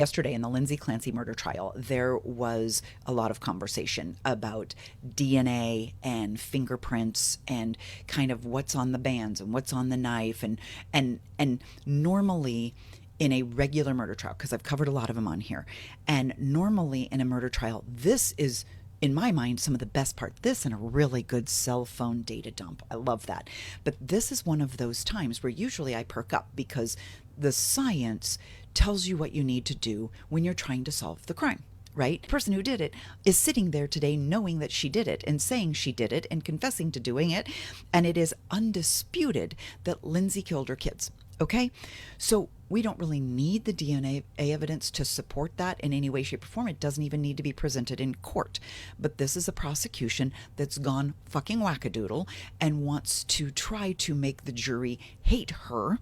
Yesterday in the Lindsay Clancy murder trial, there was a lot of conversation about DNA and fingerprints and kind of what's on the bands and what's on the knife and normally in a regular murder trial, because I've covered a lot of them on here, and normally in a murder trial, this is, in my mind, some of the best part. This and a really good cell phone data dump. I love that. But this is one of those times where usually I perk up because the science tells you what you need to do when you're trying to solve the crime, right? The person who did it is sitting there today knowing that she did it and saying she did it and confessing to doing it. And it is undisputed that Lindsay killed her kids. Okay, so we don't really need the DNA evidence to support that in any way, shape, or form. It doesn't even need to be presented in court. But this is a prosecution that's gone fucking wackadoodle and wants to try to make the jury hate her,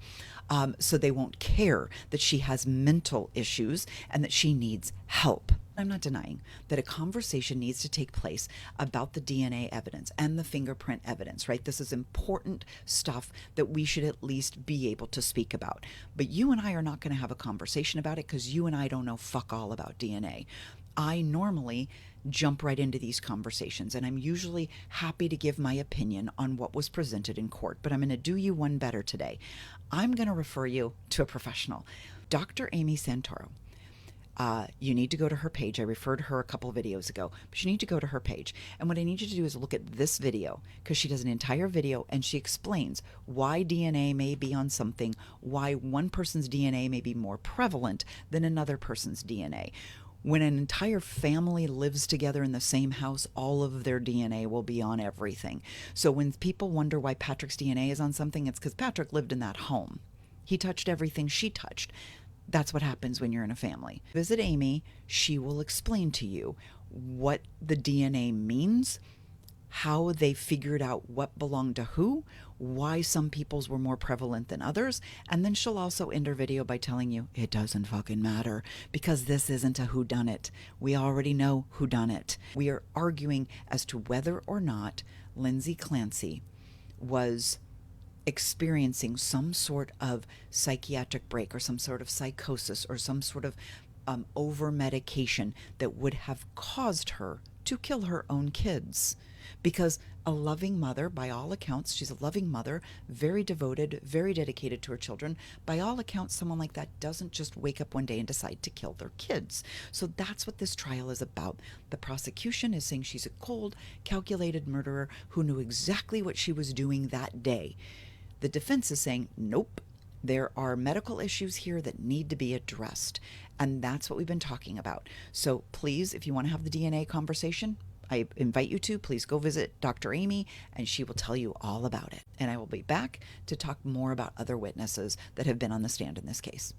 so they won't care that she has mental issues and that she needs help. I'm not denying that a conversation needs to take place about the DNA evidence and the fingerprint evidence, right? This is important stuff that we should at least be able to speak about. But you and I are not going to have a conversation about it because you and I don't know fuck all about DNA. I normally jump right into these conversations, and I'm usually happy to give my opinion on what was presented in court, but I'm going to do you one better today. I'm going to refer you to a professional, Dr. Amy Santoro. You need to go to her page. I referred her a couple of videos ago, but you need to go to her page. And what I need you to do is look at this video, because she does an entire video and she explains why DNA may be on something, why one person's DNA may be more prevalent than another person's DNA. When an entire family lives together in the same house, all of their DNA will be on everything. So when people wonder why Patrick's DNA is on something, it's because Patrick lived in that home. He touched everything she touched. That's what happens when you're in a family. Visit Amy. She will explain to you what the DNA means, how they figured out what belonged to who, why some people's were more prevalent than others, and then she'll also end her video by telling you it doesn't fucking matter because this isn't a whodunit. We already know whodunit. We are arguing as to whether or not Lindsay Clancy was experiencing some sort of psychiatric break or some sort of psychosis or some sort of over medication that would have caused her to kill her own kids. Because a loving mother, by all accounts, she's a loving mother, very devoted, very dedicated to her children. By all accounts, someone like that doesn't just wake up one day and decide to kill their kids. So that's what this trial is about. The prosecution is saying she's a cold, calculated murderer who knew exactly what she was doing that day. The defense is saying, nope, there are medical issues here that need to be addressed. And that's what we've been talking about. So please, if you want to have the DNA conversation, I invite you to, please go visit Dr. Amy and she will tell you all about it. And I will be back to talk more about other witnesses that have been on the stand in this case.